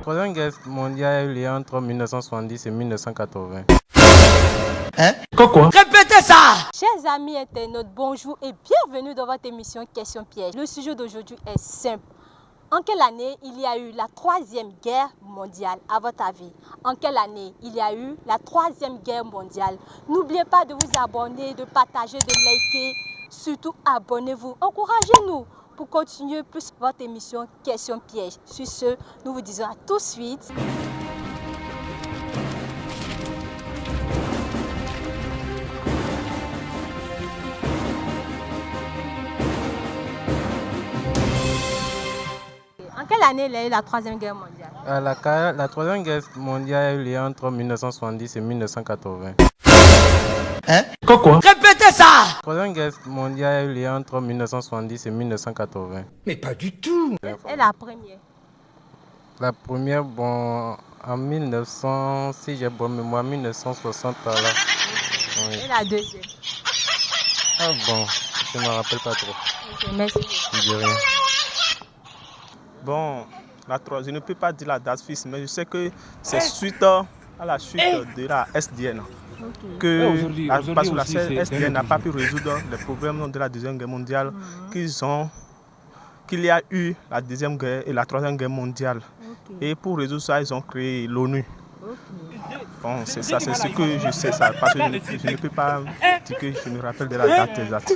Troisième Guerre mondiale a eu lieu entre 1970 et 1980. Hein? Quoi? Répétez ça! Chers amis internautes, bonjour et bienvenue dans votre émission Question Piège. Le sujet d'aujourd'hui est simple. En quelle année il y a eu la Troisième Guerre mondiale, à votre avis? En quelle année il y a eu la Troisième Guerre mondiale? N'oubliez pas de vous abonner, de partager, de liker. Surtout, abonnez-vous. Encouragez-nous pour continuer plus votre émission Question Piège. Sur ce, nous vous disons à tout de suite. En quelle année il y a eu la Troisième Guerre mondiale? La Troisième Guerre mondiale a eu lieu entre 1970 et 1980. Hein? Quoi? Répétez ça! La Troisième Guerre mondiale a eu lieu entre 1970 et 1980. Mais pas du tout. Et la première? La première, bon, en 1900, si j'ai bonne mémoire, 1960 là. Oui. Et la deuxième? Ah bon, je ne me rappelle pas trop. Ok, merci. Je dis rien. Bon, je ne peux pas dire la date fixe, mais je sais que c'est suite à la chute de la SDN. Que parce que la SDN n'a pas pu résoudre les problèmes de la Deuxième Guerre mondiale, qu'il y a eu la Deuxième Guerre et la Troisième Guerre mondiale. Et pour résoudre ça, ils ont créé l'ONU. Bon, c'est ça, c'est ce que je sais, ça, parce que je ne peux pas dire que je me rappelle de la date exacte.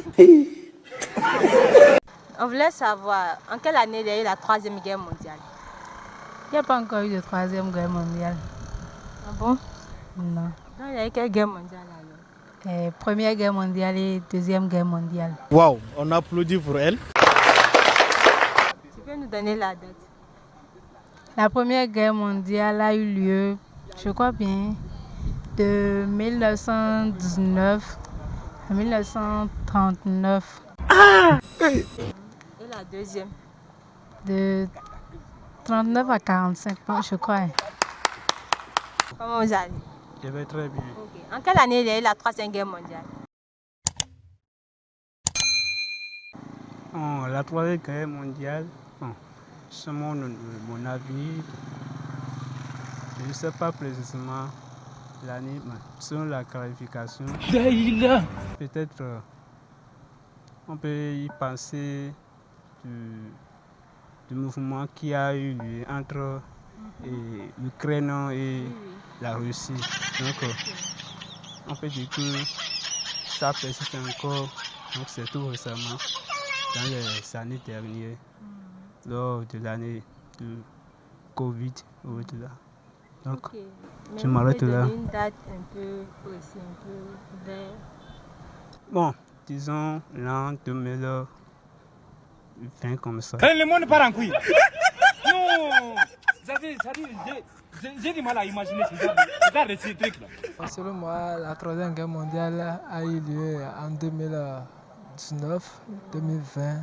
On voulait savoir en quelle année il y a eu la Troisième Guerre mondiale. Il n'y a pas encore eu de Troisième Guerre mondiale. Ah bon? Non. Donc il y a eu quelle guerre mondiale alors? Première Guerre mondiale et Deuxième Guerre mondiale. Waouh, on applaudit pour elle. Tu peux nous donner la date? La Première Guerre mondiale a eu lieu, je crois bien, de 1919 à 1939. Et la deuxième? De 39 à 45, je crois. Comment vous allez? Je vais très bien. Okay. En quelle année il y a eu la Troisième Guerre mondiale? La Troisième Guerre mondiale, selon mon avis, je ne sais pas précisément l'année, mais selon la clarification, peut-être on peut y penser du mouvement qui a eu lieu entre l'Ukraine et la Russie. Donc, on peut dire que ça persiste encore, donc c'est tout récemment, dans les années dernières, lors de l'année de Covid ou tout là. Donc, je m'arrête là. Une date un peu précise, un peu vers... Bon, disons l'an 2020 comme ça. Le monde part en couille. Non, j'ai du mal à imaginer ces trucs-là. Selon moi, la Troisième Guerre mondiale a eu lieu en 2019, 2020.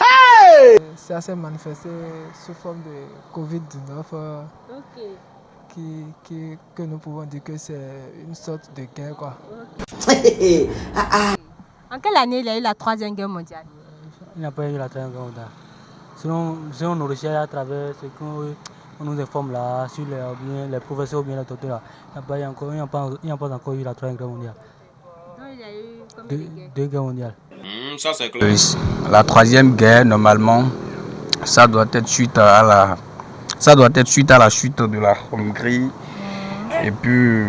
Hey! Ça s'est manifesté sous forme de Covid-19 que nous pouvons dire que c'est une sorte de guerre, quoi. En quelle année il y a eu la Troisième Guerre mondiale? Il n'y a pas eu la Troisième Guerre mondiale. Selon nos recherches à travers ce qu'on nous informe là, sur les professeurs ou bien les docteurs, il n'y a pas encore eu la Troisième Guerre mondiale. Donc il y a eu combien de guerres? Deux guerres mondiales. Ça c'est clair. La Troisième Guerre, normalement, ça doit être suite à la chute de la Hongrie. Et puis,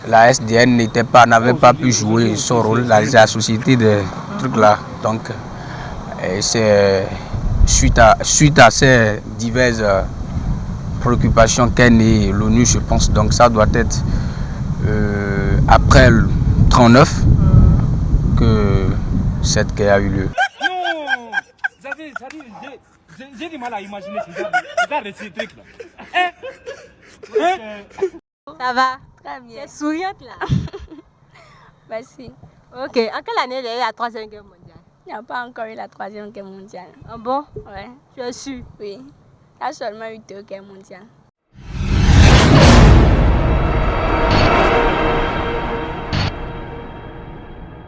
la SDN n'avait pas pu jouer son rôle dans la société de trucs là. Donc, c'est suite à ces diverses préoccupations qu'est née l'ONU, je pense. Donc, ça doit être après le 1939 que cette guerre a eu lieu. Non, j'ai du mal à imaginer ces trucs-là. Ça va? Très bien. Tu es souriante là? Merci. Ok. En quelle année il y a eu la Troisième Guerre mondiale? Il n'y a pas encore eu la Troisième Guerre mondiale. Ah bon? Ouais. Tu es sûr? Oui. Il y a seulement eu deux guerres mondiales.